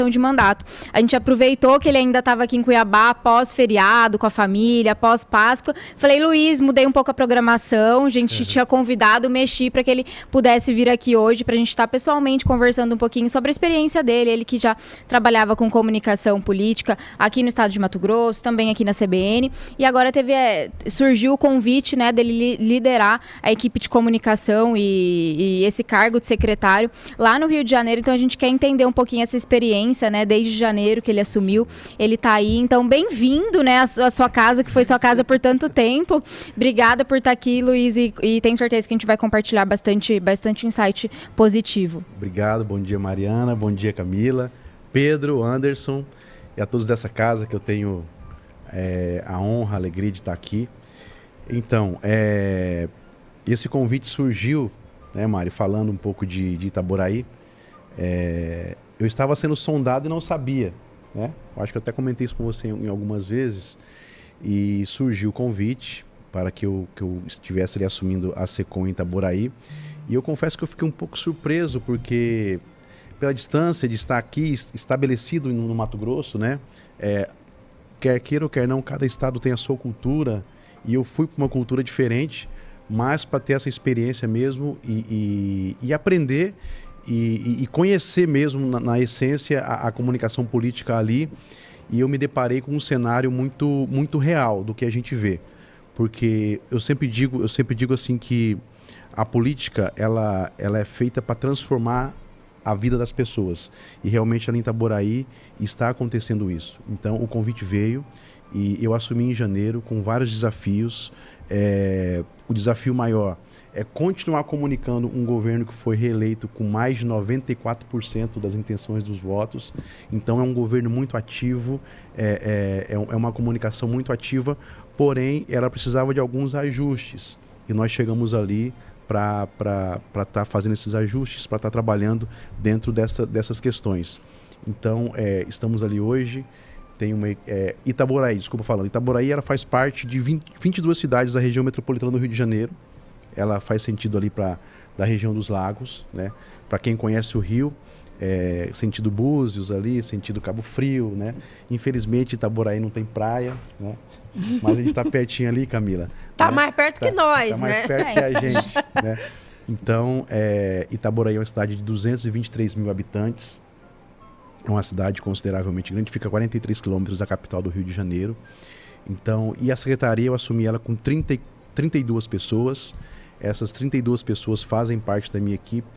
comunicação de mandato. A gente aproveitou que ele ainda estava aqui em Cuiabá, pós-feriado, com a família, pós-Páscoa. Falei, Luiz, mudei um pouco a programação, a gente tinha convidado, mexi para que ele pudesse vir aqui hoje, para a gente estar pessoalmente conversando um pouquinho sobre a experiência dele, ele que já trabalhava com comunicação política aqui no estado de Mato Grosso, também aqui na CBN, e agora surgiu o convite, né, dele liderar a equipe de comunicação e esse cargo de secretário lá no Rio de Janeiro. Então a gente quer entender um pouquinho essa experiência, né, desde janeiro que ele assumiu, ele está aí, então bem-vindo, né, à sua casa, que foi sua casa por tanto tempo. Obrigada por estar aqui, Luiz, e tenho certeza que a gente vai compartilhar bastante insight positivo. Obrigado, bom dia Mariana, bom dia Camila, Pedro, Anderson e a todos dessa casa que eu tenho a honra, a alegria de estar aqui. Então, esse convite surgiu, né, Mari, falando um pouco de Itaboraí. Eu estava sendo sondado e não sabia, né? Eu acho que eu até comentei isso com você em algumas vezes, e surgiu o convite para que eu estivesse ali assumindo a SECOM em Itaboraí. E eu confesso que eu fiquei um pouco surpreso, porque pela distância de estar aqui estabelecido no Mato Grosso, né? Quer queira ou quer não, cada estado tem a sua cultura, e eu fui para uma cultura diferente, mas para ter essa experiência mesmo e aprender e conhecer mesmo na essência a comunicação política ali. E eu me deparei com um cenário muito, muito real do que a gente vê. Porque eu sempre digo assim que a política ela é feita para transformar a vida das pessoas. E realmente ali em Itaboraí está acontecendo isso. Então o convite veio e eu assumi em janeiro com vários desafios. O desafio maior é continuar comunicando um governo que foi reeleito com mais de 94% das intenções dos votos. Então é um governo muito ativo, é uma comunicação muito ativa, porém ela precisava de alguns ajustes. E nós chegamos ali para estar fazendo esses ajustes, para estar trabalhando dentro dessas questões. Então estamos ali hoje. Tem uma Itaboraí, Itaboraí ela faz parte de 22 cidades da região metropolitana do Rio de Janeiro. Ela faz sentido ali da região dos lagos, né? Para quem conhece o Rio, sentido Búzios ali, sentido Cabo Frio, né? Infelizmente Itaboraí não tem praia, né? Mas a gente está pertinho ali, Camila. Tá, né? mais perto que nós, tá né? mais perto que a gente, né? Então, Itaboraí é uma cidade de 223 mil habitantes. É uma cidade consideravelmente grande, fica a 43 quilômetros da capital do Rio de Janeiro. Então, e a secretaria eu assumi ela com 32 pessoas. Essas 32 pessoas fazem parte da minha equipe.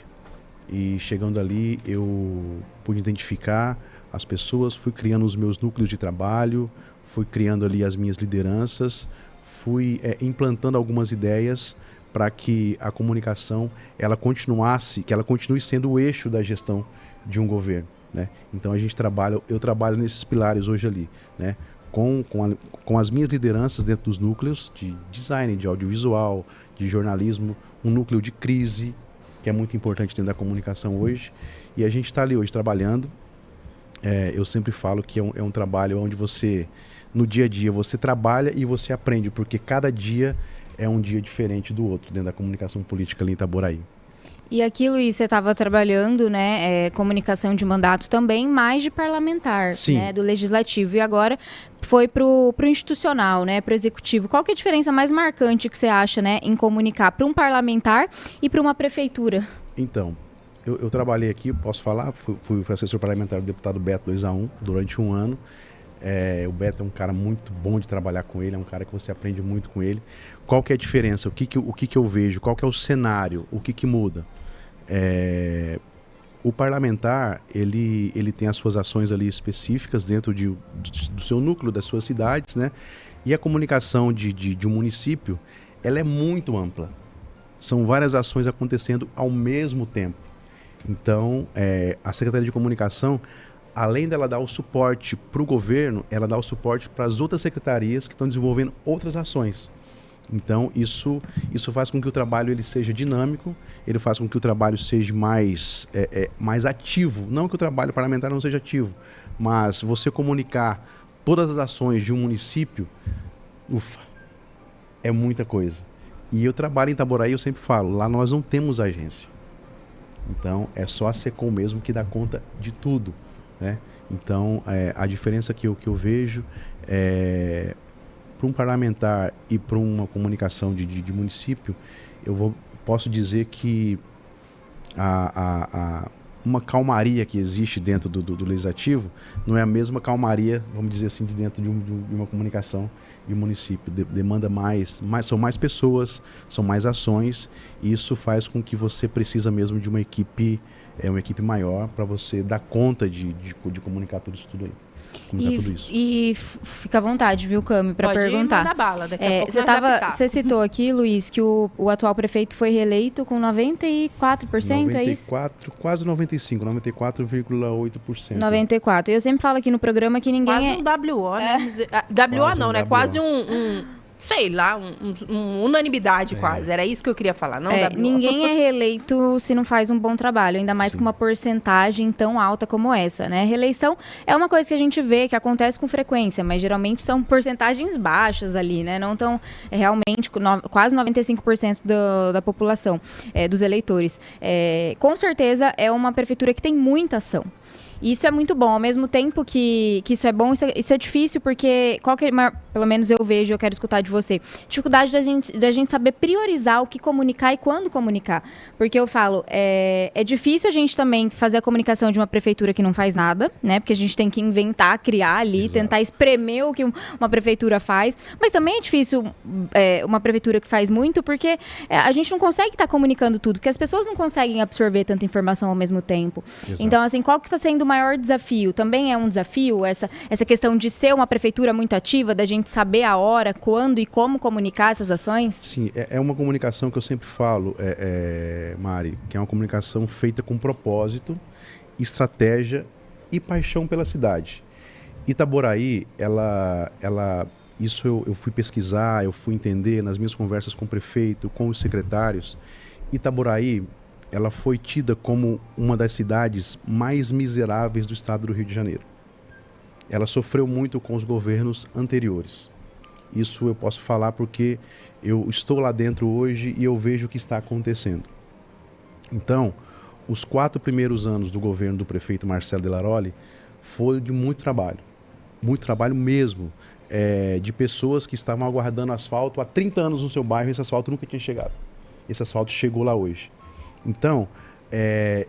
E chegando ali, eu pude identificar as pessoas, fui criando os meus núcleos de trabalho, fui criando ali as minhas lideranças, fui implantando algumas ideias para que a comunicação ela continue sendo o eixo da gestão de um governo, né? Então eu trabalho nesses pilares hoje ali, né? Com as minhas lideranças dentro dos núcleos de design, de audiovisual, de jornalismo, um núcleo de crise, que é muito importante dentro da comunicação hoje. E a gente está ali hoje trabalhando. Eu sempre falo que é um trabalho onde você, no dia a dia, você trabalha e você aprende, porque cada dia é um dia diferente do outro dentro da comunicação política ali em Itaboraí. E aqui, Luiz, você estava trabalhando, né, comunicação de mandato também, mais de parlamentar, né, do legislativo, e agora foi pro institucional, né, pro executivo. Qual que é a diferença mais marcante que você acha, né, em comunicar para um parlamentar e para uma prefeitura? Então, eu trabalhei aqui, posso falar, fui assessor parlamentar do deputado Beto 2A1 durante um ano. O Beto é um cara muito bom de trabalhar com ele, é um cara que você aprende muito com ele. Qual que é a diferença? O que eu vejo? Qual que é o cenário? O que muda? O parlamentar, ele tem as suas ações ali específicas dentro do seu núcleo, das suas cidades, né? E a comunicação de um município, ela é muito ampla. São várias ações acontecendo ao mesmo tempo. Então, a Secretaria de Comunicação, além dela dar o suporte para o governo, ela dá o suporte para as outras secretarias que estão desenvolvendo outras ações. Então, isso faz com que o trabalho ele seja dinâmico, ele faz com que o trabalho seja mais ativo. Não que o trabalho parlamentar não seja ativo, mas você comunicar todas as ações de um município, é muita coisa. E eu trabalho em Itaboraí, eu sempre falo, lá nós não temos agência. Então, é só a SECOM mesmo que dá conta de tudo, né? Então, a diferença que eu vejo é, para um parlamentar e para uma comunicação de município, posso dizer que uma calmaria que existe dentro do legislativo não é a mesma calmaria, vamos dizer assim, de dentro de uma comunicação de município. Demanda são mais pessoas, são mais ações, e isso faz com que você precisa mesmo de uma equipe maior para você dar conta de comunicar tudo isso aí. E fica à vontade, viu, Cami, para perguntar. Pode bala, daqui a pouco você citou aqui, Luiz, que o atual prefeito foi reeleito com 94%, 94, é isso? quase 95%, 94,8%. 94%. Eu sempre falo aqui no programa que ninguém quase um WO, né? WO não, né? Quase sei lá, unanimidade quase. Era isso que eu queria falar, não WO. Ninguém é reeleito se não faz um bom trabalho, ainda mais com uma porcentagem tão alta como essa, né? Reeleição é uma coisa que a gente vê que acontece com frequência, mas geralmente são porcentagens baixas ali, né? Não tão realmente quase 95% da população, dos eleitores. Com certeza é uma prefeitura que tem muita ação. Isso é muito bom, ao mesmo tempo que isso é bom, isso é difícil, porque pelo menos eu vejo, eu quero escutar de você, dificuldade da gente saber priorizar o que comunicar e quando comunicar. Porque eu falo, é difícil a gente também fazer a comunicação de uma prefeitura que não faz nada, né? Porque a gente tem que inventar, criar ali, Exato. Tentar espremer o que uma prefeitura faz. Mas também é difícil uma prefeitura que faz muito, porque a gente não consegue estar comunicando tudo, porque as pessoas não conseguem absorver tanta informação ao mesmo tempo. Exato. Então, assim, qual que está sendo o maior desafio? Também é um desafio essa questão de ser uma prefeitura muito ativa, da gente saber a hora, quando e como comunicar essas ações? Sim, é uma comunicação que eu sempre falo, Mari, que é uma comunicação feita com propósito, estratégia e paixão pela cidade. Itaboraí, isso eu fui pesquisar, eu fui entender nas minhas conversas com o prefeito, com os secretários. Itaboraí, ela foi tida como uma das cidades mais miseráveis do estado do Rio de Janeiro. Ela sofreu muito com os governos anteriores. Isso eu posso falar porque eu estou lá dentro hoje e eu vejo o que está acontecendo. Então, os 4 primeiros anos do governo do prefeito Marcelo Delaroli foi de muito trabalho mesmo, de pessoas que estavam aguardando asfalto há 30 anos no seu bairro e esse asfalto nunca tinha chegado. Esse asfalto chegou lá hoje. Então,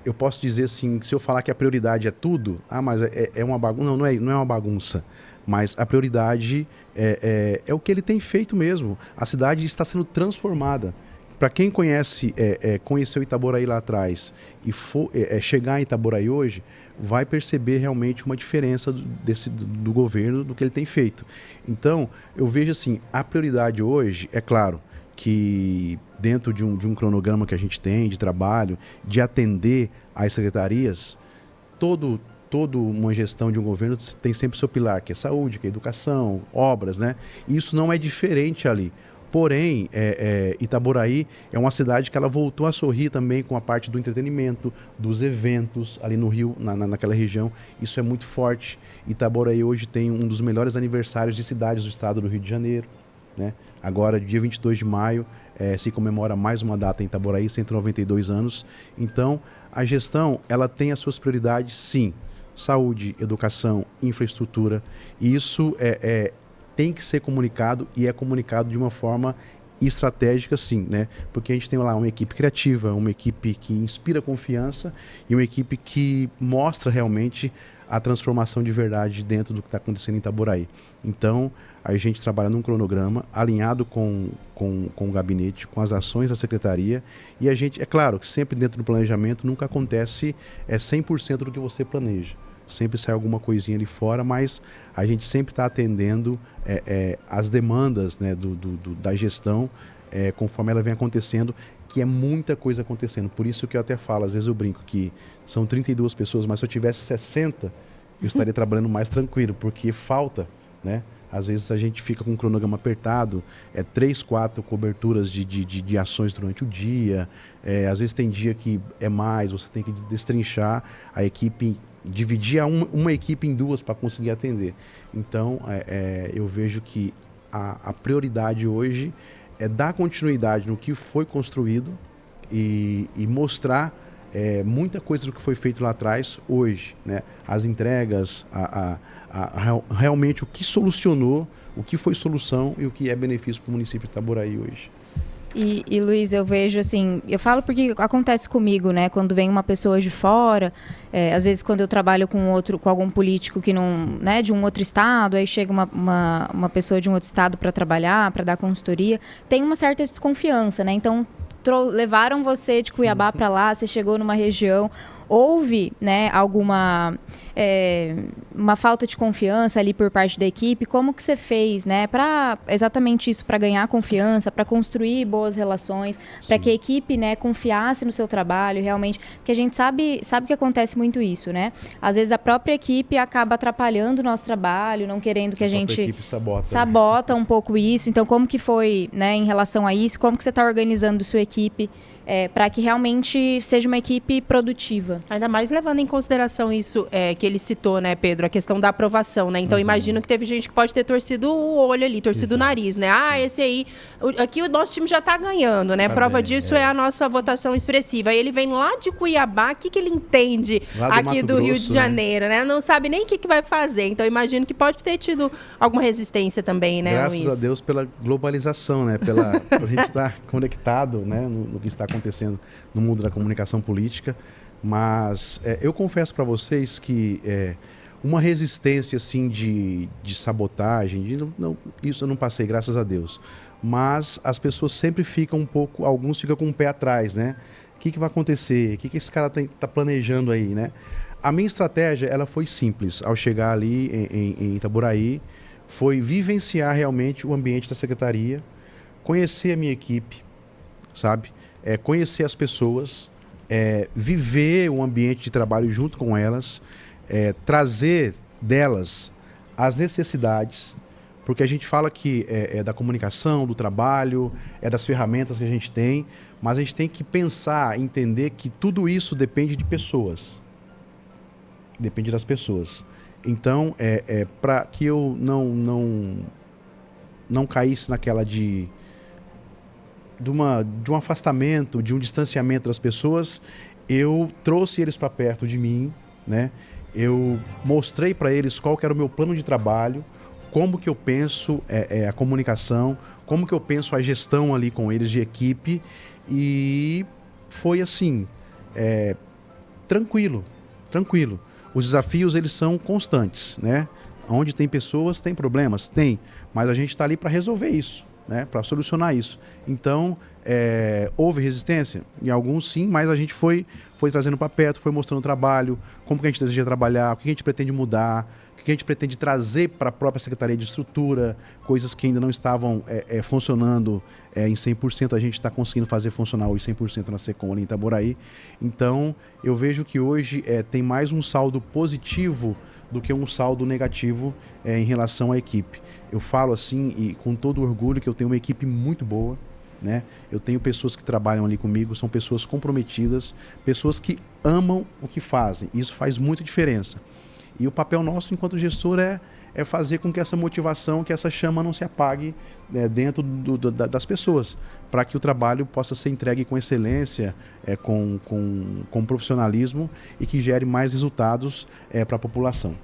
eu posso dizer assim, que se eu falar que a prioridade é tudo, mas é uma bagunça. Não é uma bagunça, mas a prioridade é o que ele tem feito mesmo. A cidade está sendo transformada. Para quem conheceu Itaboraí lá atrás e chegar em Itaboraí hoje, vai perceber realmente uma diferença do governo, do que ele tem feito. Então, eu vejo assim, a prioridade hoje, é claro, que dentro de um cronograma que a gente tem de trabalho, de atender às secretarias, toda uma gestão de um governo tem sempre o seu pilar, que é saúde, que é educação, obras, né? E isso não é diferente ali. Porém, Itaboraí é uma cidade que ela voltou a sorrir também com a parte do entretenimento, dos eventos ali no Rio, naquela região. Isso é muito forte. Itaboraí hoje tem um dos melhores aniversários de cidades do estado do Rio de Janeiro, né? Agora, dia 22 de maio, se comemora mais uma data em Itaboraí, 192 anos. Então, a gestão, ela tem as suas prioridades, sim. Saúde, educação, infraestrutura. E isso tem que ser comunicado e é comunicado de uma forma estratégica, sim, né? Porque a gente tem lá uma equipe criativa, uma equipe que inspira confiança e uma equipe que mostra realmente a transformação de verdade dentro do que está acontecendo em Itaboraí. Então, a gente trabalha num cronograma alinhado com o gabinete, com as ações da secretaria, e a gente, é claro, que sempre dentro do planejamento nunca acontece 100% do que você planeja. Sempre sai alguma coisinha ali fora, mas a gente sempre está atendendo as demandas, né, da gestão conforme ela vem acontecendo, que é muita coisa acontecendo. Por isso que eu até falo, às vezes eu brinco que são 32 pessoas, mas se eu tivesse 60, eu estaria trabalhando mais tranquilo, porque falta, né? Às vezes a gente fica com um cronograma apertado, 3, 4 coberturas de ações durante o dia, às vezes tem dia que é mais, você tem que destrinchar a equipe, dividir uma equipe em 2 para conseguir atender. Então, eu vejo que a prioridade hoje é dar continuidade no que foi construído e mostrar muita coisa do que foi feito lá atrás, hoje, né? As entregas, realmente o que solucionou, o que foi solução e o que é benefício para o município de Itaboraí hoje. E Luiz, eu vejo assim, eu falo porque acontece comigo, né? Quando vem uma pessoa de fora, às vezes quando eu trabalho com algum político que não, né, de um outro estado, aí chega uma pessoa de um outro estado para trabalhar, para dar consultoria, tem uma certa desconfiança, né? Então levaram você de Cuiabá para lá, você chegou numa região, houve, né, alguma uma falta de confiança ali por parte da equipe. Como que você fez, né, para exatamente isso, para ganhar confiança, para construir boas relações, para que a equipe, né, confiasse no seu trabalho realmente, porque a gente sabe que acontece muito isso, né? Às vezes a própria equipe acaba atrapalhando o nosso trabalho, não querendo que a gente equipe sabota um pouco isso. Então, como que foi, né, em relação a isso? Como que você está organizando sua equipe para que realmente seja uma equipe produtiva? Ainda mais levando em consideração isso que ele citou, né, Pedro, a questão da aprovação, né? Então, imagino que teve gente que pode ter torcido o olho ali, torcido o nariz, né? Esse aí, aqui o nosso time já está ganhando, né? Prova disso é a nossa votação expressiva. Aí ele vem lá de Cuiabá, o que ele entende aqui do Rio de Janeiro, né? Não sabe nem o que vai fazer. Então, imagino que pode ter tido alguma resistência também, né, Luiz? Graças a Deus pela globalização, né? Por a gente estar conectado, né, no que está acontecendo no mundo da comunicação política, mas eu confesso para vocês que uma resistência assim de sabotagem, isso eu não passei, graças a Deus, mas as pessoas sempre ficam um pouco, alguns ficam com o pé atrás, né? O que vai acontecer? O que esse cara tá planejando aí, né? A minha estratégia, ela foi simples, ao chegar ali em Itaboraí, foi vivenciar realmente o ambiente da secretaria, conhecer a minha equipe, sabe? Conhecer as pessoas, viver o ambiente de trabalho junto com elas, trazer delas as necessidades, porque a gente fala que da comunicação, do trabalho, das ferramentas que a gente tem, mas a gente tem que pensar, entender que tudo isso depende de pessoas. Depende das pessoas. Então, para que eu não caísse naquela de um afastamento, de um distanciamento das pessoas, eu trouxe eles para perto de mim, né? Eu mostrei para eles qual que era o meu plano de trabalho, como que eu penso a comunicação, como que eu penso a gestão ali com eles de equipe, e foi assim, tranquilo. Os desafios, eles são constantes, né? Onde tem pessoas, tem problemas? Tem, mas a gente está ali para resolver isso, né, para solucionar isso. Então, houve resistência? Em alguns sim, mas a gente foi trazendo para perto, foi mostrando o trabalho, como que a gente deseja trabalhar, o que a gente pretende mudar, o que a gente pretende trazer para a própria Secretaria de Estrutura, coisas que ainda não estavam funcionando em 100%, a gente está conseguindo fazer funcionar hoje 100% na Secom ali em Itaboraí. Então, eu vejo que hoje tem mais um saldo positivo do que um saldo negativo em relação à equipe. Eu falo assim, e com todo orgulho, que eu tenho uma equipe muito boa, né? Eu tenho pessoas que trabalham ali comigo, são pessoas comprometidas, pessoas que amam o que fazem. Isso faz muita diferença. E o papel nosso enquanto gestor é fazer com que essa motivação, que essa chama não se apague dentro das pessoas, para que o trabalho possa ser entregue com excelência, com profissionalismo, e que gere mais resultados para a população.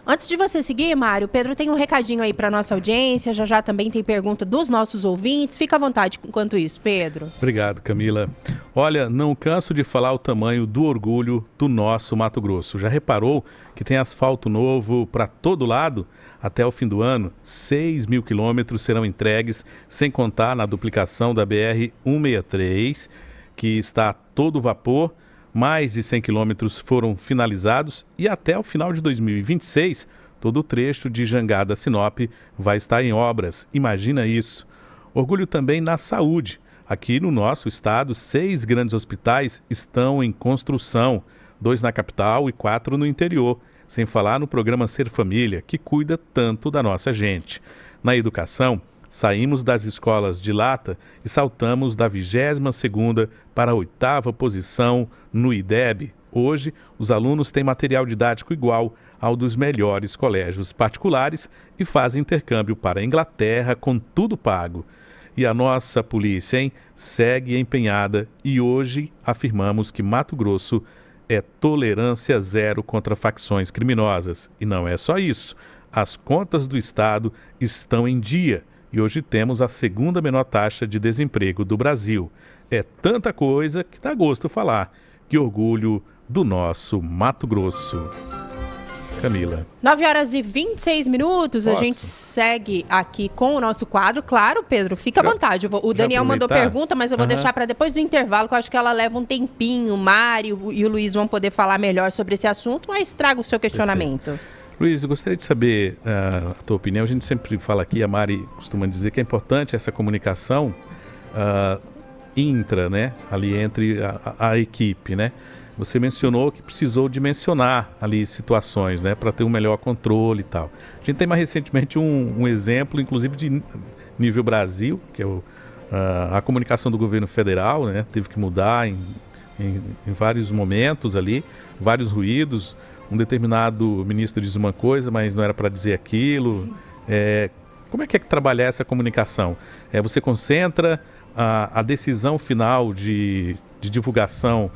Antes de você seguir, Mário, Pedro tem um recadinho aí para nossa audiência, já também tem pergunta dos nossos ouvintes. Fica à vontade enquanto isso, Pedro. Obrigado, Camila. Olha, não canso de falar o tamanho do orgulho do nosso Mato Grosso. Já reparou que tem asfalto novo para todo lado? Até o fim do ano, 6 mil quilômetros serão entregues, sem contar na duplicação da BR-163, que está a todo vapor. Mais de 100 quilômetros foram finalizados e até o final de 2026, todo o trecho de Jangada a Sinop vai estar em obras. Imagina isso. Orgulho também na saúde. Aqui no nosso estado, 6 grandes hospitais estão em construção, 2 na capital e 4 no interior, sem falar no programa Ser Família, que cuida tanto da nossa gente. Na educação, saímos das escolas de lata e saltamos da 22ª para a 8ª posição no IDEB. Hoje, os alunos têm material didático igual ao dos melhores colégios particulares e fazem intercâmbio para a Inglaterra com tudo pago. E a nossa polícia, hein, segue empenhada e hoje afirmamos que Mato Grosso é tolerância zero contra facções criminosas. E não é só isso. As contas do Estado estão em dia e hoje temos a segunda menor taxa de desemprego do Brasil. É tanta coisa que dá gosto falar. Que orgulho do nosso Mato Grosso. Camila. 9h26. A gente segue aqui com o nosso quadro. Claro, Pedro, fica à vontade. O Daniel mandou pergunta, mas eu vou deixar para depois do intervalo, que eu acho que ela leva um tempinho. O Mário e o Luiz vão poder falar melhor sobre esse assunto, mas traga o seu questionamento. Perfeito. Luiz, eu gostaria de saber a tua opinião. A gente sempre fala aqui, a Mari costuma dizer que é importante essa comunicação intra, né? Ali entre a equipe, né? Você mencionou que precisou dimensionar ali situações, né, para ter um melhor controle e tal. A gente tem mais recentemente um exemplo, inclusive de nível Brasil, que é a comunicação do governo federal, né, teve que mudar em vários momentos ali, vários ruídos. Um determinado ministro diz uma coisa, mas não era para dizer aquilo. Como é que trabalhar essa comunicação? Você concentra a decisão final de divulgação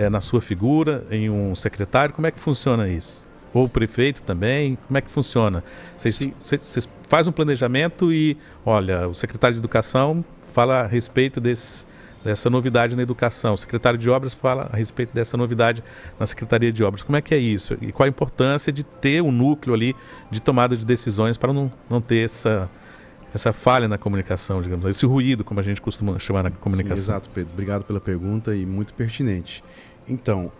na sua figura, em um secretário? Como é que funciona isso? Ou o prefeito também? Como é que funciona? Vocês fazem um planejamento e, olha, o secretário de Educação fala a respeito dessa novidade na educação, o secretário de Obras fala a respeito dessa novidade na Secretaria de Obras. Como é que é isso? E qual a importância de ter um núcleo ali de tomada de decisões para não ter essa falha na comunicação, digamos, esse ruído, como a gente costuma chamar na comunicação? Sim, exato, Pedro. Obrigado pela pergunta e muito pertinente. Então,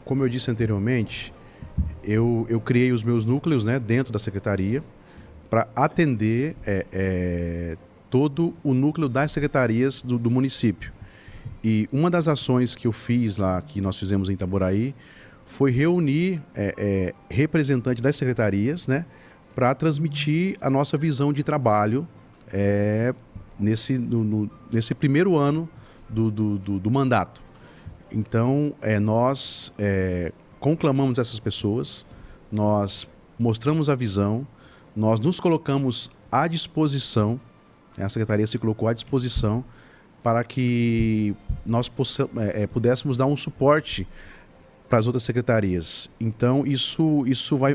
como eu disse anteriormente, eu criei os meus núcleos, né, dentro da secretaria para atender todo o núcleo das secretarias do município. E uma das ações que eu fiz lá, que nós fizemos em Itaboraí, foi reunir representantes das secretarias, né, para transmitir a nossa visão de trabalho nesse primeiro ano do mandato. Então, nós conclamamos essas pessoas, nós mostramos a visão, nós nos colocamos à disposição, a Secretaria se colocou à disposição para que nós pudéssemos dar um suporte para as outras secretarias. Então, isso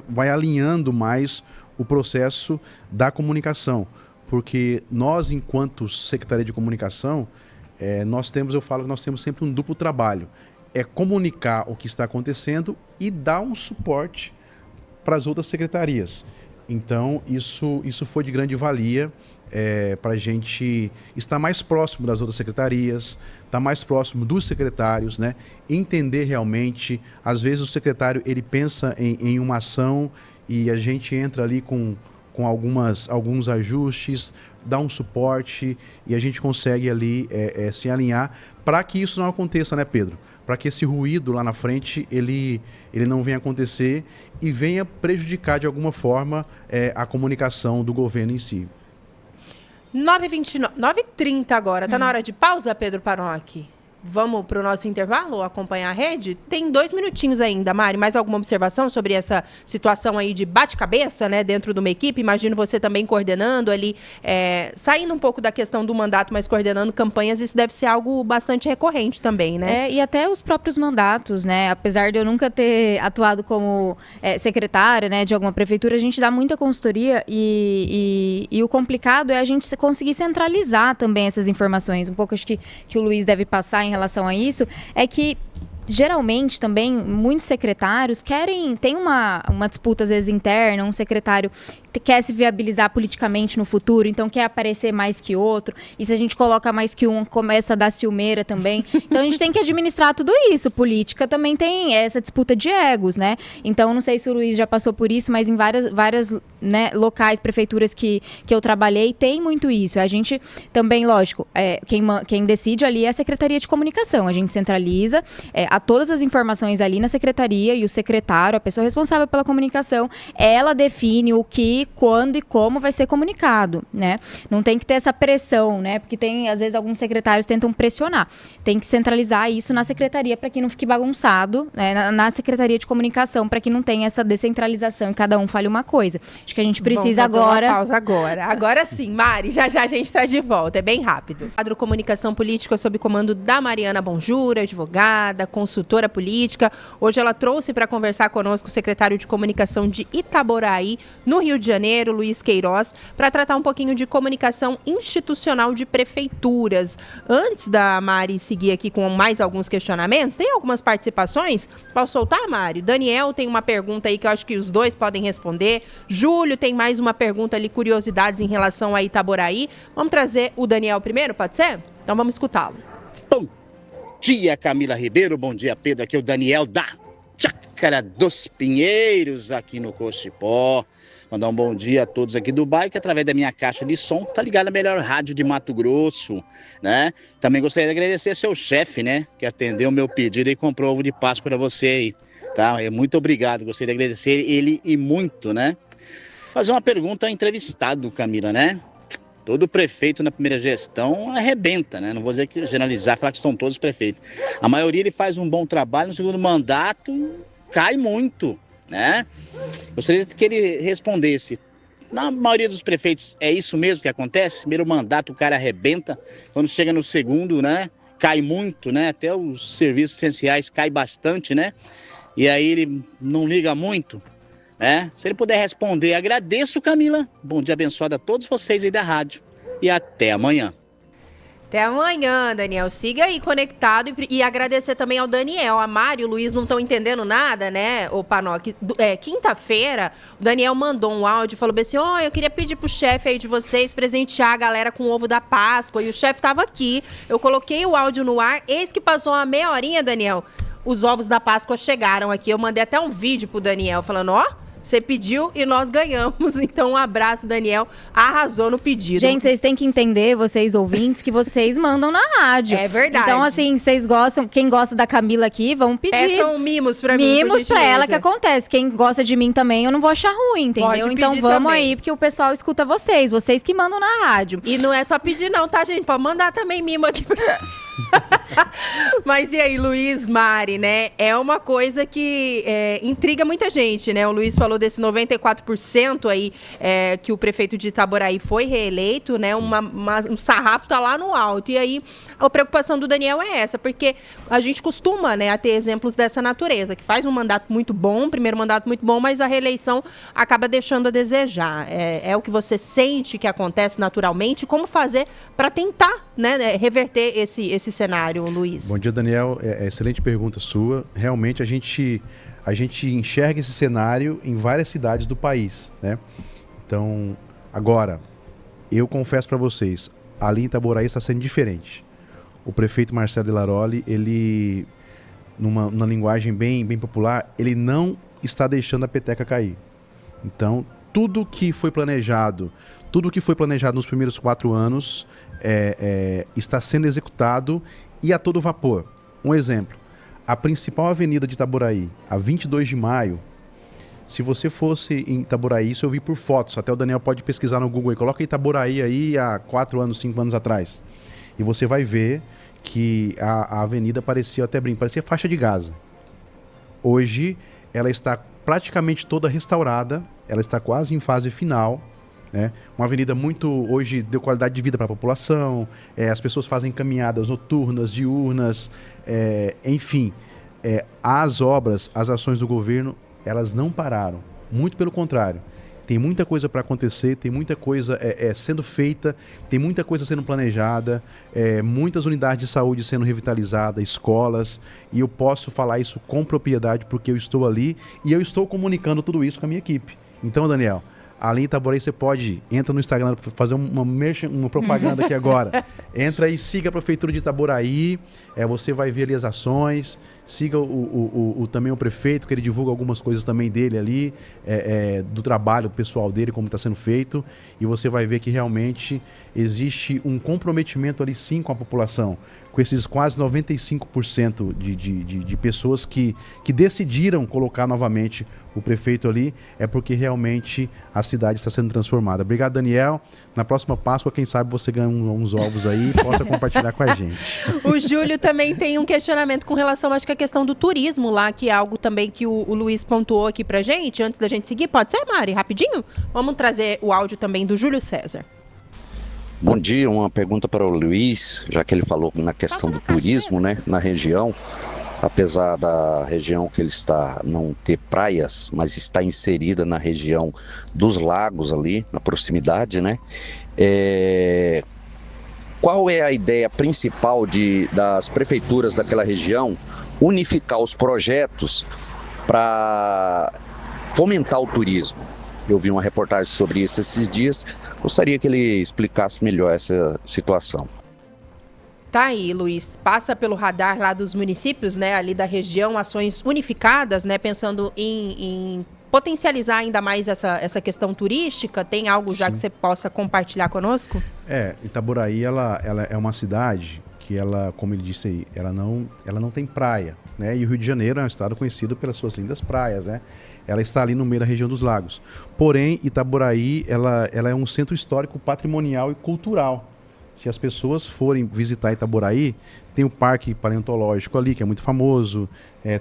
vai alinhando mais o processo da comunicação, porque nós, enquanto Secretaria de Comunicação, eu falo que nós temos sempre um duplo trabalho. É comunicar o que está acontecendo e dar um suporte para as outras secretarias. Então, isso foi de grande valia para a gente estar mais próximo das outras secretarias, estar mais próximo dos secretários, né? Entender realmente. Às vezes o secretário ele pensa em uma ação e a gente entra ali com alguns ajustes, dá um suporte e a gente consegue ali se alinhar para que isso não aconteça, né, Pedro? Para que esse ruído lá na frente ele não venha acontecer e venha prejudicar de alguma forma a comunicação do governo em si. 9h30 agora. Tá na hora de pausa, Pedro Paroc? Vamos para o nosso intervalo ou acompanhar a rede? Tem 2 minutinhos ainda, Mari. Mais alguma observação sobre essa situação aí de bate-cabeça, né, dentro de uma equipe? Imagino você também coordenando ali, saindo um pouco da questão do mandato, mas coordenando campanhas. Isso deve ser algo bastante recorrente também, né? E até os próprios mandatos, né? Apesar de eu nunca ter atuado como secretária, né, de alguma prefeitura, a gente dá muita consultoria e o complicado é a gente conseguir centralizar também essas informações. Um pouco acho que o Luiz deve passar em relação a isso, é que geralmente também muitos secretários tem uma disputa às vezes interna, um secretário quer se viabilizar politicamente no futuro, então quer aparecer mais que outro, e se a gente coloca mais que um, começa a dar ciumeira também. Então a gente tem que administrar tudo isso. Política também tem essa disputa de egos, né? Então não sei se o Luiz já passou por isso, mas em várias né, locais, prefeituras que eu trabalhei, tem muito isso. A gente também, lógico, quem decide ali é a Secretaria de Comunicação. A gente centraliza, tá todas as informações ali na secretaria e o secretário, a pessoa responsável pela comunicação, ela define o que, quando e como vai ser comunicado, né? Não tem que ter essa pressão, né? Porque às vezes, alguns secretários tentam pressionar. Tem que centralizar isso na secretaria para que não fique bagunçado, né? Na secretaria de comunicação, para que não tenha essa descentralização e cada um fale uma coisa. Acho que a gente precisa agora... Uma pausa agora. Agora sim, Mari, já a gente está de volta. É bem rápido. O quadro Comunicação Política sob comando da Mariana Bonjura, advogada, consultora política. Hoje ela trouxe para conversar conosco o secretário de Comunicação de Itaboraí, no Rio de Janeiro, Luiz Queiroz, para tratar um pouquinho de comunicação institucional de prefeituras. Antes da Mari seguir aqui com mais alguns questionamentos, tem algumas participações? Posso soltar, Mari? Daniel tem uma pergunta aí que eu acho que os dois podem responder. Júlio tem mais uma pergunta ali, curiosidades em relação a Itaboraí. Vamos trazer o Daniel primeiro, pode ser? Então vamos escutá-lo. Bom dia, Camila Ribeiro. Bom dia, Pedro. Aqui é o Daniel da Chácara dos Pinheiros, aqui no Cochipó. Mandar um bom dia a todos aqui do bairro, que através da minha caixa de som tá ligado à melhor rádio de Mato Grosso, né? Também gostaria de agradecer ao seu chefe, né? Que atendeu o meu pedido e comprou ovo de Páscoa para você aí, tá? Muito obrigado, gostaria de agradecer ele e muito, né? Fazer uma pergunta ao entrevistado, Camila, né? Todo prefeito na primeira gestão arrebenta, né? Não vou dizer que generalizar, falar que são todos prefeitos. A maioria ele faz um bom trabalho, no segundo mandato cai muito, né? Gostaria que ele respondesse. Na maioria dos prefeitos é isso mesmo que acontece? Primeiro mandato o cara arrebenta, quando chega no segundo, né? Cai muito, né? Até os serviços essenciais cai bastante, né? E aí ele não liga muito, né? Se ele puder responder, agradeço, Camila. Bom dia abençoado a todos vocês aí da rádio e até amanhã. Até amanhã, Daniel. Siga aí conectado e agradecer também ao Daniel. A Mari e o Luiz não estão entendendo nada, né, o Panoc? Quinta-feira, o Daniel mandou um áudio e falou assim, eu queria pedir pro chefe aí de vocês presentear a galera com o ovo da Páscoa. E o chefe tava aqui. Eu coloquei o áudio no ar. Eis que passou uma meia horinha, Daniel. Os ovos da Páscoa chegaram aqui. Eu mandei até um vídeo pro Daniel falando, você pediu e nós ganhamos. Então, um abraço, Daniel. Arrasou no pedido. Gente, vocês têm que entender, vocês ouvintes, que vocês mandam na rádio. É verdade. Então, assim, vocês gostam, quem gosta da Camila aqui, vamos pedir. São mimos pra mim, mimos pra ela que acontece. Quem gosta de mim também, eu não vou achar ruim, entendeu? Pode então, pedir vamos também. aí, porque o pessoal escuta vocês que mandam na rádio. E não é só pedir não, tá, gente? Pode mandar também mimo aqui pra... Mas e aí, Luiz, Mari, né? É uma coisa que intriga muita gente, né? O Luiz falou desse 94% aí que o prefeito de Itaboraí foi reeleito, né? Um sarrafo tá lá no alto. E aí, a preocupação do Daniel é essa, porque a gente costuma, né, a ter exemplos dessa natureza, que faz um mandato muito bom, primeiro mandato muito bom, mas a reeleição acaba deixando a desejar. É o que você sente que acontece naturalmente? Como fazer para tentar, né, reverter esse cenário, Luiz? Bom dia, Daniel. Excelente pergunta sua. Realmente a gente enxerga esse cenário em várias cidades do país, né? Então, agora, eu confesso para vocês, ali em Itaboraí está sendo diferente. O prefeito Marcelo de Laroli, ele, numa linguagem bem popular, ele não está deixando a peteca cair. Então, tudo que foi planejado nos primeiros 4 anos está sendo executado e a todo vapor. Um exemplo, a principal avenida de Itaboraí, a 22 de maio, se você fosse em Itaboraí, isso eu vi por fotos, até o Daniel pode pesquisar no Google, coloca Itaboraí aí há 4 anos, 5 anos atrás, e você vai ver que a avenida parecia faixa de Gaza. Hoje, ela está praticamente toda restaurada, ela está quase em fase final, né? Uma avenida hoje deu qualidade de vida para a população, as pessoas fazem caminhadas noturnas, diurnas, enfim, as obras, as ações do governo, elas não pararam, muito pelo contrário. Tem muita coisa para acontecer, tem muita coisa sendo feita, tem muita coisa sendo planejada, muitas unidades de saúde sendo revitalizadas, escolas, e eu posso falar isso com propriedade porque eu estou ali e eu estou comunicando tudo isso com a minha equipe. Então, Daniel, ali em Itaboraí você entra no Instagram para fazer uma propaganda aqui agora. Entra e siga a Prefeitura de Itaboraí, você vai ver ali as ações, siga também o prefeito, que ele divulga algumas coisas também dele ali, do trabalho pessoal dele, como está sendo feito, e você vai ver que realmente existe um comprometimento ali sim com a população, com esses quase 95% de pessoas que decidiram colocar novamente o prefeito ali, é porque realmente a cidade está sendo transformada. Obrigado, Daniel. Na próxima Páscoa, quem sabe você ganha uns ovos aí e possa compartilhar com a gente. O Júlio também tem um questionamento com relação, acho que a questão do turismo lá, que é algo também que o Luiz pontuou aqui pra gente, antes da gente seguir. Pode ser, Mari? Rapidinho? Vamos trazer o áudio também do Júlio César. Bom dia, uma pergunta para o Luiz, já que ele falou na questão do turismo, né, na região. Apesar da região que ele está não ter praias, mas está inserida na região dos lagos ali, na proximidade, né? Qual é a ideia principal das prefeituras daquela região unificar os projetos para fomentar o turismo? Eu vi uma reportagem sobre isso esses dias, gostaria que ele explicasse melhor essa situação. Tá aí, Luiz. Passa pelo radar lá dos municípios, né, ali da região, ações unificadas, né, pensando em potencializar ainda mais essa questão turística. Tem algo já que você possa compartilhar conosco? Itaboraí, ela é uma cidade que ela, como ele disse aí, ela não tem praia, né? E o Rio de Janeiro é um estado conhecido pelas suas lindas praias, né? Ela está ali no meio da região dos lagos. Porém, Itaboraí, ela é um centro histórico, patrimonial e cultural. Se as pessoas forem visitar Itaboraí, tem o Parque Paleontológico ali, que é muito famoso,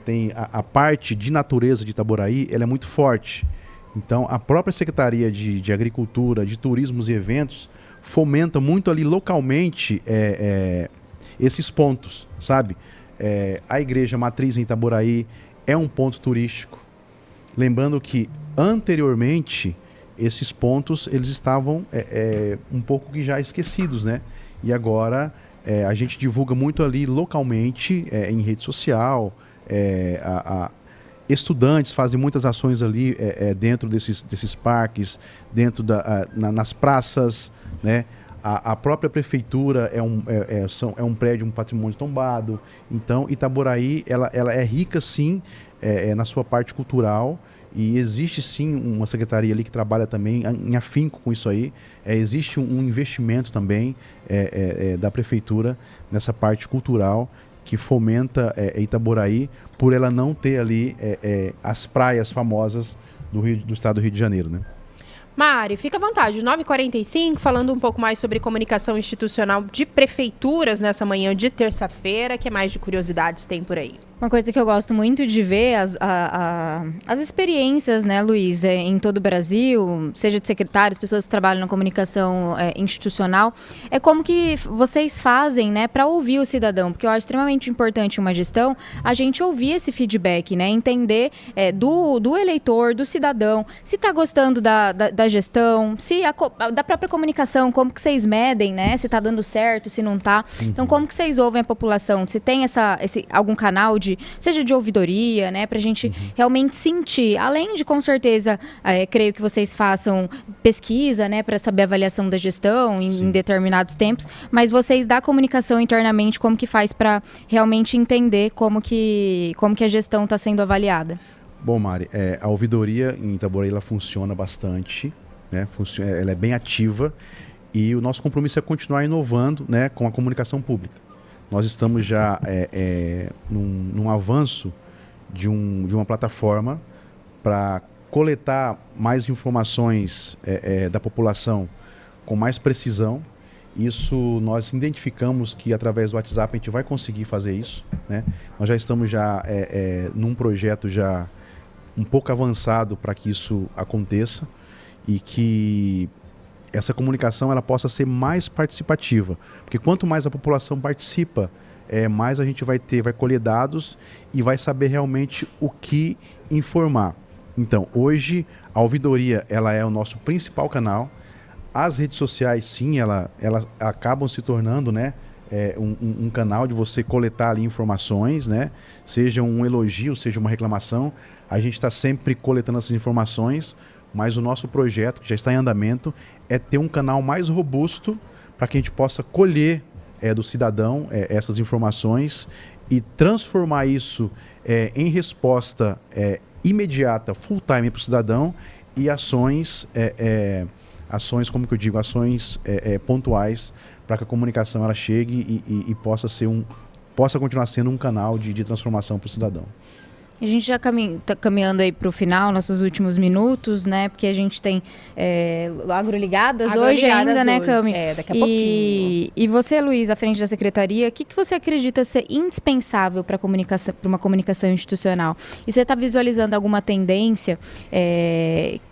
tem a parte de natureza de Itaboraí, ela é muito forte. Então, a própria Secretaria de Agricultura, de Turismos e Eventos, fomenta muito ali localmente esses pontos, sabe? A Igreja Matriz em Itaboraí é um ponto turístico. Lembrando que, anteriormente, esses pontos eles estavam um pouco que já esquecidos, né? E agora a gente divulga muito ali localmente, em rede social, estudantes fazem muitas ações ali dentro desses parques, dentro nas praças, né? A própria prefeitura é um prédio, um patrimônio tombado. Então, Itaboraí ela é rica, sim, na sua parte cultural. E existe sim uma secretaria ali que trabalha também em afinco com isso aí. Existe um investimento também da prefeitura nessa parte cultural que fomenta Itaboraí, por ela não ter ali as praias famosas do estado do Rio de Janeiro, né? Mari, fica à vontade, 9h45, falando um pouco mais sobre comunicação institucional de prefeituras nessa manhã de terça-feira. O que mais de curiosidades tem por aí? Uma coisa que eu gosto muito de ver, as experiências, né, Luiz, em todo o Brasil, seja de secretários, pessoas que trabalham na comunicação institucional, é como que vocês fazem, né, para ouvir o cidadão, porque eu acho extremamente importante em uma gestão a gente ouvir esse feedback, né, entender do eleitor, do cidadão, se está gostando da gestão, se da própria comunicação, como que vocês medem, né, se está dando certo, se não está. Então, como que vocês ouvem a população? Se tem algum canal seja de ouvidoria, né, pra gente realmente sentir, além de, com certeza, creio que vocês façam pesquisa, né, para saber a avaliação da gestão em determinados tempos, mas vocês da comunicação internamente, como que faz para realmente entender como que a gestão está sendo avaliada? Bom, Mari, a ouvidoria em Itaboraí ela funciona bastante, né, ela é bem ativa e o nosso compromisso é continuar inovando, né, com a comunicação pública. Nós estamos já num avanço de uma plataforma para coletar mais informações da população com mais precisão. Isso nós identificamos que através do WhatsApp a gente vai conseguir fazer isso, né? Nós já estamos num projeto já um pouco avançado para que isso aconteça e que essa comunicação ela possa ser mais participativa, porque quanto mais a população participa, mais a gente vai colher dados e vai saber realmente o que informar. Então, hoje a ouvidoria ela é o nosso principal canal. As redes sociais, sim, elas acabam se tornando, né, um canal de você coletar ali informações, né, seja um elogio, seja uma reclamação. A gente está sempre coletando essas informações, mas o nosso projeto, que já está em andamento, é ter um canal mais robusto para que a gente possa colher do cidadão essas informações e transformar isso em resposta imediata, full time para o cidadão e ações ações, como que eu digo, ações pontuais para que a comunicação ela chegue e possa continuar sendo um canal de transformação para o cidadão. A gente já está caminhando aí para o final, nossos últimos minutos, né? Porque a gente tem Agroligadas hoje ainda, né, Cami? Daqui a pouquinho. E você, Luiz, à frente da secretaria, o que você acredita ser indispensável para uma comunicação institucional? E você está visualizando alguma tendência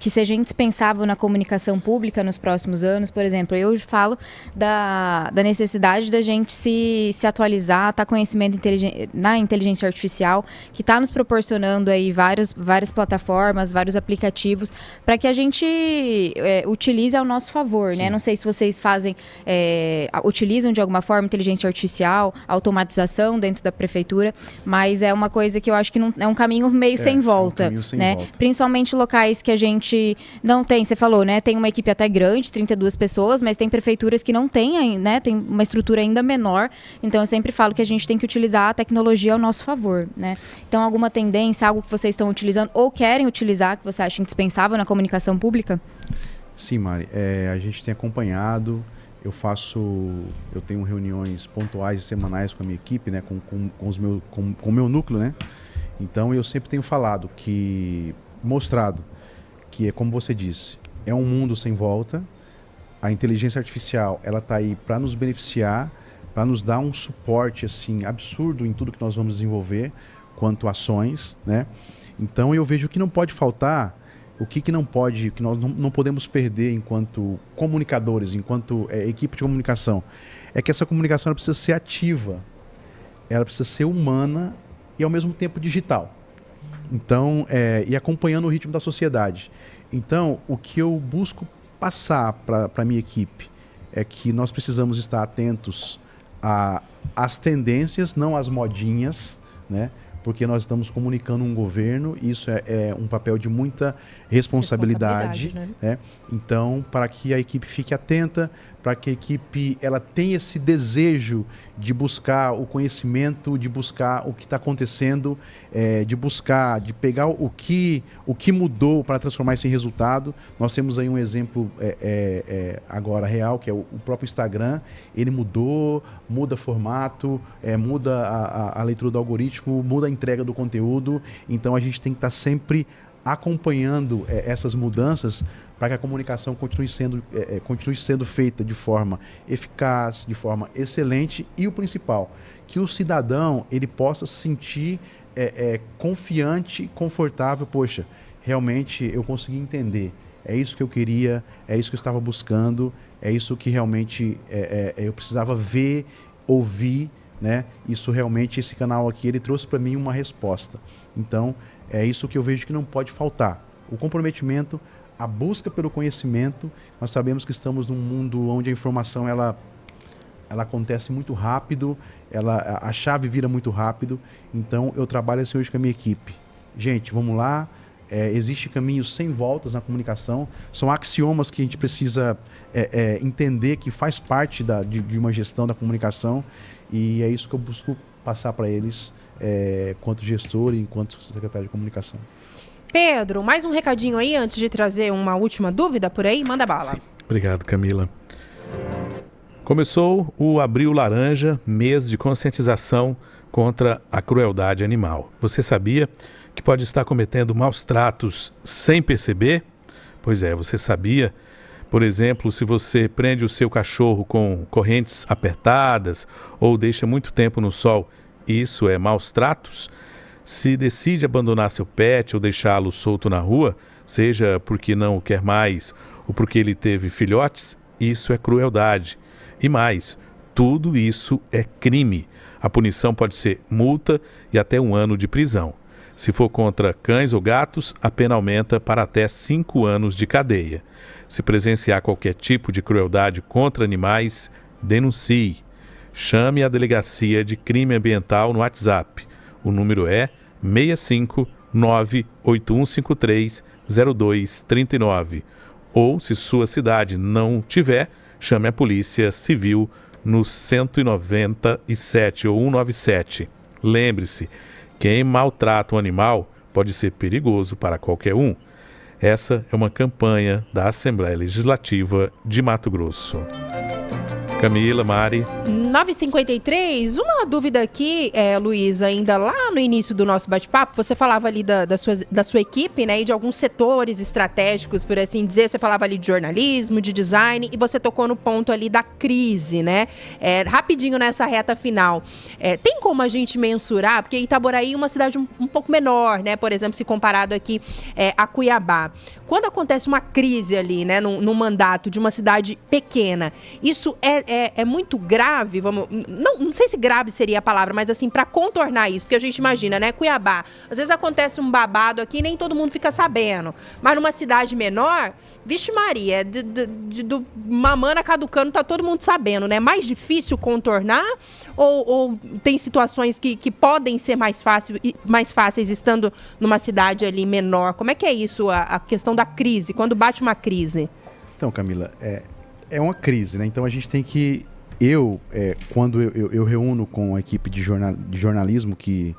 que seja indispensável na comunicação pública nos próximos anos? Por exemplo, eu falo da necessidade da gente se atualizar, tá conhecimento na inteligência artificial, que está nos proporcionando aí várias plataformas, vários aplicativos, para que a gente utilize ao nosso favor, né? Não sei se vocês utilizam de alguma forma inteligência artificial, automatização dentro da prefeitura, mas é uma coisa que eu acho que não, é um caminho meio sem volta, é um caminho sem né? volta. Principalmente locais que a gente não tem, você falou, né? Tem uma equipe até grande, 32 pessoas, mas tem prefeituras que não têm, né? Tem uma estrutura ainda menor, então eu sempre falo que a gente tem que utilizar a tecnologia ao nosso favor, né? Então, alguma tendência, algo que vocês estão utilizando ou querem utilizar, que você acha indispensável na comunicação pública? Sim, Mari. A gente tem acompanhado, eu tenho reuniões pontuais e semanais com a minha equipe, né, com o meu núcleo, né? Então, eu sempre tenho mostrado que, como você disse, é um mundo sem volta. A inteligência artificial, ela está aí para nos beneficiar, para nos dar um suporte assim, absurdo em tudo que nós vamos desenvolver, quanto ações, né? Então eu vejo que não pode faltar, o que não pode, que nós não podemos perder enquanto comunicadores, enquanto equipe de comunicação, é que essa comunicação ela precisa ser ativa, ela precisa ser humana e ao mesmo tempo digital. Então, e acompanhando o ritmo da sociedade. Então, o que eu busco passar para a minha equipe é que nós precisamos estar atentos às tendências, não às modinhas, né? Porque nós estamos comunicando um governo, e isso é um papel de muita responsabilidade, né? Então, para que a equipe fique atenta, para que a equipe ela tenha esse desejo de buscar o conhecimento, de buscar o que está acontecendo, de pegar o que mudou para transformar isso em resultado. Nós temos aí um exemplo agora real, que é o próprio Instagram. Ele muda formato, muda a leitura do algoritmo, muda a entrega do conteúdo. Então a gente tem que estar sempre acompanhando essas mudanças para que a comunicação continue sendo feita de forma eficaz, de forma excelente, e o principal, que o cidadão ele possa se sentir confiante, confortável. Poxa, realmente eu consegui entender, é isso que eu queria, é isso que eu estava buscando, é isso que realmente eu precisava ver, ouvir, né? Isso realmente, esse canal aqui, ele trouxe para mim uma resposta. Então, é isso que eu vejo que não pode faltar. O comprometimento, a busca pelo conhecimento. Nós sabemos que estamos num mundo onde a informação ela acontece muito rápido, a chave vira muito rápido. Então, eu trabalho assim hoje com a minha equipe. Gente, vamos lá. Existe caminhos sem voltas na comunicação. São axiomas que a gente precisa entender que faz parte de uma gestão da comunicação. E é isso que eu busco passar para eles, enquanto gestor e enquanto secretário de comunicação. Pedro, mais um recadinho aí antes de trazer uma última dúvida por aí? Manda bala. Sim. Obrigado, Camila. Começou o Abril Laranja, mês de conscientização contra a crueldade animal. Você sabia que pode estar cometendo maus tratos sem perceber? Pois é, você sabia? Por exemplo, se você prende o seu cachorro com correntes apertadas ou deixa muito tempo no sol, isso é maus tratos? Se decide abandonar seu pet ou deixá-lo solto na rua, seja porque não o quer mais ou porque ele teve filhotes, isso é crueldade. E mais, tudo isso é crime. A punição pode ser multa e até 1 ano de prisão. Se for contra cães ou gatos, a pena aumenta para até 5 anos de cadeia. Se presenciar qualquer tipo de crueldade contra animais, denuncie. Chame a Delegacia de Crime Ambiental no WhatsApp. O número é 65 98153 0239. Ou, se sua cidade não tiver, chame a Polícia Civil no 197 ou 197. Lembre-se, quem maltrata um animal pode ser perigoso para qualquer um. Essa é uma campanha da Assembleia Legislativa de Mato Grosso. Camila, Mari. 9h53, uma dúvida aqui, Luiz, ainda lá no início do nosso bate-papo, você falava ali da sua equipe, né, e de alguns setores estratégicos, por assim dizer, você falava ali de jornalismo, de design, e você tocou no ponto ali da crise, né, rapidinho nessa reta final. Tem como a gente mensurar, porque Itaboraí é uma cidade um pouco menor, né, por exemplo, se comparado aqui a Cuiabá. Quando acontece uma crise ali, né, no mandato de uma cidade pequena, isso é muito grave, não sei se grave seria a palavra, mas assim, para contornar isso, porque a gente imagina, né, Cuiabá, às vezes acontece um babado aqui e nem todo mundo fica sabendo, mas numa cidade menor, vixe Maria, do mamana caducando tá todo mundo sabendo, né, mais difícil contornar ou tem situações que podem ser mais fáceis estando numa cidade ali menor? Como é que é isso, a questão da crise, quando bate uma crise? Então, Camila, é uma crise, né? Então a gente tem que... quando eu reúno com a equipe de jornalismo, que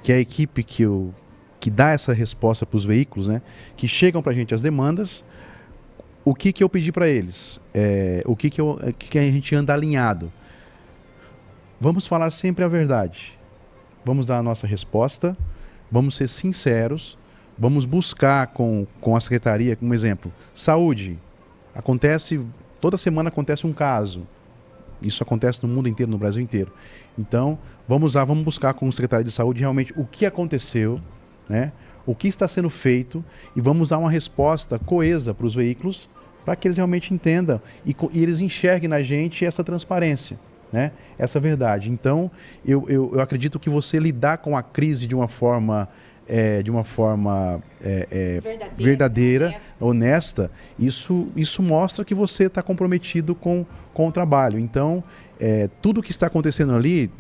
é a equipe que dá essa resposta para os veículos, né? Que chegam para a gente as demandas, o que eu pedi para eles? O que a gente anda alinhado? Vamos falar sempre a verdade. Vamos dar a nossa resposta, vamos ser sinceros, vamos buscar com a secretaria, como exemplo, saúde. Toda semana acontece um caso. Isso acontece no mundo inteiro, no Brasil inteiro. Então, vamos buscar com o secretário de saúde realmente o que aconteceu, né? O que está sendo feito, e vamos dar uma resposta coesa para os veículos, para que eles realmente entendam e eles enxerguem na gente essa transparência, né? Essa verdade. Então, eu acredito que você lidar com a crise de uma forma verdadeira, honesta, isso mostra que você está comprometido com o trabalho. Então, tudo que está acontecendo ali,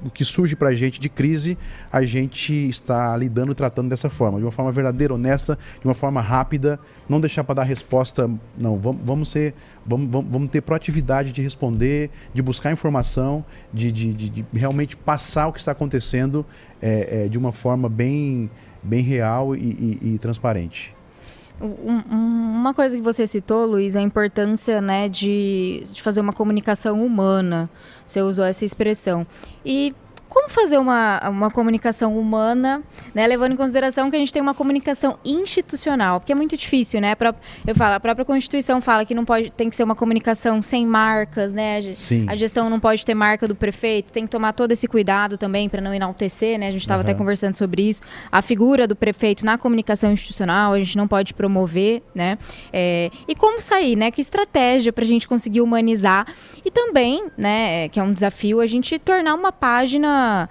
o que surge para a gente de crise, a gente está lidando, tratando dessa forma, de uma forma verdadeira, honesta, de uma forma rápida, não deixar para dar resposta, não, vamos ter proatividade de responder, de buscar informação, de realmente passar o que está acontecendo de uma forma bem real e transparente. Uma coisa que você citou, Luiz, é a importância, né, de fazer uma comunicação humana. Você usou essa expressão. E como fazer uma comunicação humana, né, levando em consideração que a gente tem uma comunicação institucional, porque é muito difícil, né? A própria Constituição fala que tem que ser uma comunicação sem marcas, né? Sim. A gestão não pode ter marca do prefeito, tem que tomar todo esse cuidado também para não enaltecer, né? A gente estava até conversando sobre isso. A figura do prefeito na comunicação institucional, a gente não pode promover, né? E como sair, né? Que estratégia para a gente conseguir humanizar e também, né, que é um desafio, a gente tornar uma página,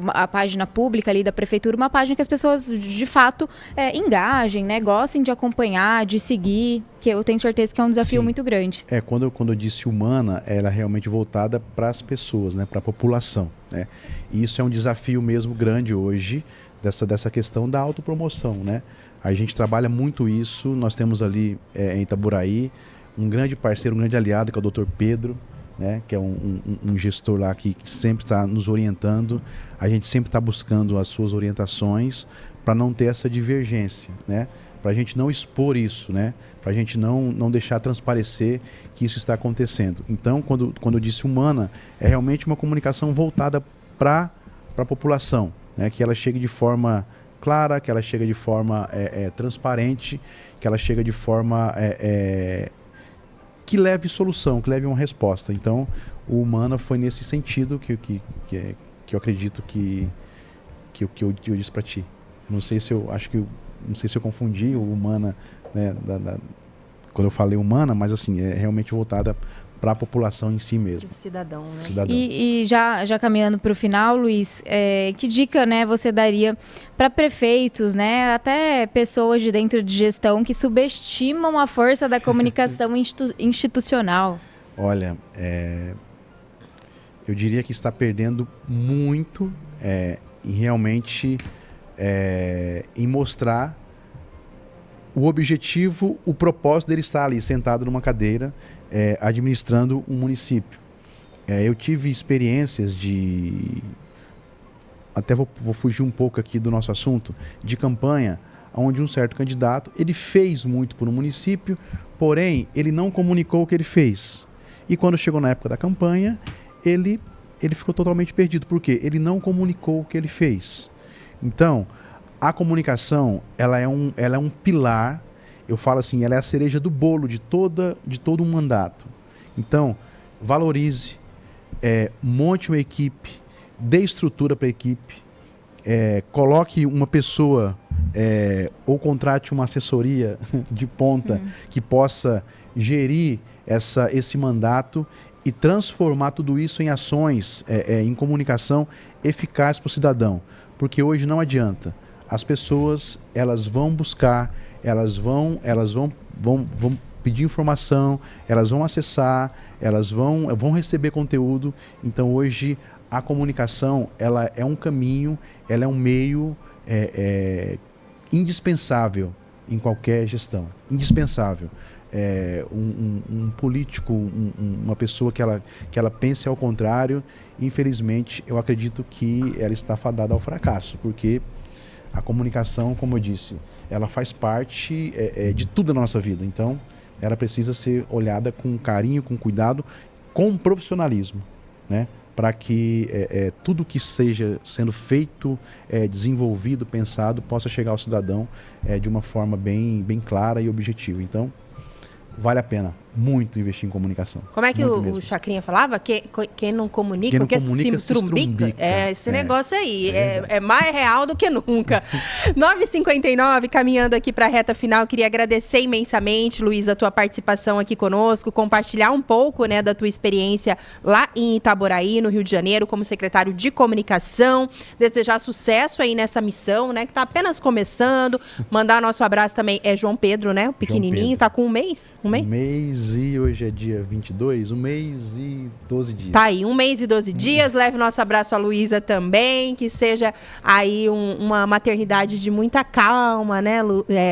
a página pública ali da prefeitura, uma página que as pessoas de fato engajem, né, gostem de acompanhar, de seguir, que eu tenho certeza que é um desafio muito grande. Quando eu disse humana, ela é realmente voltada para as pessoas, né, para a população, né? E isso é um desafio mesmo grande hoje, dessa questão da autopromoção, né? A gente trabalha muito isso, nós temos ali em Itaboraí um grande parceiro, um grande aliado, que é o Dr. Pedro, né, que é um gestor lá que sempre está nos orientando. A gente sempre está buscando as suas orientações para não ter essa divergência, né? Para a gente não expor isso, né? Para a gente não deixar transparecer que isso está acontecendo. Então, quando eu disse humana, é realmente uma comunicação voltada para a população, né? Que ela chegue de forma clara, que ela chegue de forma transparente, que ela chegue de forma que leve solução, que leve uma resposta. Então, o humana foi nesse sentido que eu acredito que eu disse para ti. Não sei se eu confundi o humana, né, quando eu falei humana, mas assim, é realmente voltada para a população em si mesmo. O cidadão, né? E já caminhando para o final, Luiz, que dica, né, você daria para prefeitos, né, até pessoas de dentro de gestão que subestimam a força da comunicação institucional? Olha, eu diria que está perdendo muito em realmente em mostrar o objetivo, o propósito dele estar ali sentado numa cadeira administrando um município. Eu tive experiências até vou fugir um pouco aqui do nosso assunto, de campanha, onde um certo candidato, ele fez muito por um município, porém, ele não comunicou o que ele fez. E quando chegou na época da campanha, ele ficou totalmente perdido. Por quê? Ele não comunicou o que ele fez. Então, a comunicação, ela é um pilar, eu falo assim, ela é a cereja do bolo de todo um mandato. Então, valorize, monte uma equipe, dê estrutura para a equipe, coloque uma pessoa ou contrate uma assessoria de ponta que possa gerir esse mandato e transformar tudo isso em ações, em comunicação eficaz para o cidadão. Porque hoje não adianta. As pessoas, elas vão buscar, elas vão pedir informação, elas vão acessar, elas vão receber conteúdo. Então hoje a comunicação, ela é um caminho, ela é um meio indispensável em qualquer gestão. Indispensável. Um político, uma pessoa que ela pense ao contrário, infelizmente, eu acredito que ela está fadada ao fracasso, porque a comunicação, como eu disse, ela faz parte de tudo na nossa vida. Então, ela precisa ser olhada com carinho, com cuidado, com profissionalismo, né? Para que tudo que esteja sendo feito, desenvolvido, pensado, possa chegar ao cidadão de uma forma bem clara e objetiva. Então, vale a pena muito investir em comunicação. Como é que o Chacrinha falava? Quem não comunica, se trumbica. Esse negócio aí é mais real do que nunca. 9h59, caminhando aqui para a reta final, queria agradecer imensamente, Luiz, a tua participação aqui conosco, compartilhar um pouco, né, da tua experiência lá em Itaboraí, no Rio de Janeiro, como secretário de comunicação, desejar sucesso aí nessa missão, né, que está apenas começando, mandar nosso abraço também, João Pedro, né, o pequenininho, está com um mês? Um mês e hoje é dia 22, 1 mês e 12 dias. Tá aí, 1 mês e 12 dias. Leve nosso abraço à Luísa também, que seja aí uma maternidade de muita calma, né,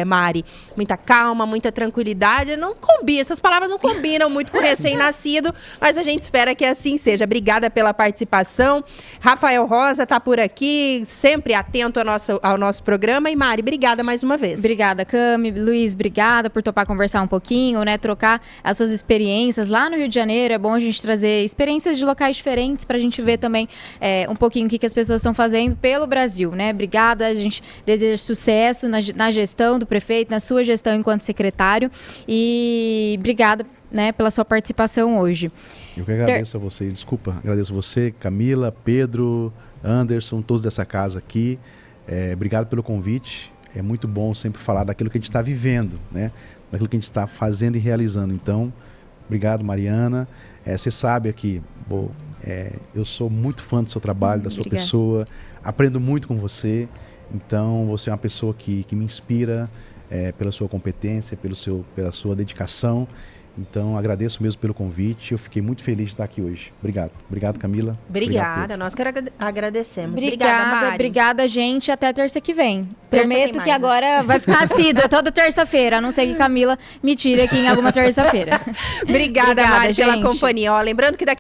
Mari? Muita calma, muita tranquilidade. Não combina, essas palavras não combinam muito com o recém-nascido, mas a gente espera que assim seja. Obrigada pela participação. Rafael Rosa tá por aqui, sempre atento ao nosso programa. E Mari, obrigada mais uma vez. Obrigada, Cami. Luiz, obrigada por topar conversar um pouquinho, né, trocar as suas experiências lá no Rio de Janeiro. É bom a gente trazer experiências de locais diferentes para a gente ver também um pouquinho o que as pessoas estão fazendo pelo Brasil, né? Obrigada, a gente deseja sucesso na gestão do prefeito, na sua gestão enquanto secretário, e obrigada, né, pela sua participação hoje. Eu que agradeço a vocês, agradeço você, Camila, Pedro, Anderson, todos dessa casa aqui. Obrigado pelo convite. É muito bom sempre falar daquilo que a gente está vivendo, né? Daquilo que a gente está fazendo e realizando. Então, obrigado, Mariana. Você sabe aqui, eu sou muito fã do seu trabalho, da sua pessoa. Aprendo muito com você. Então, você é uma pessoa que me inspira pela sua competência, pela sua dedicação. Então, agradeço mesmo pelo convite. Eu fiquei muito feliz de estar aqui hoje. Obrigado. Obrigado, Camila. Obrigada. Nós que agradecemos. Obrigada, gente. Até terça que vem. Prometo que agora vai ficar assíduo toda terça-feira, a não ser que Camila me tire aqui em alguma terça-feira. Obrigada, Mari, pela companhia. Lembrando que daqui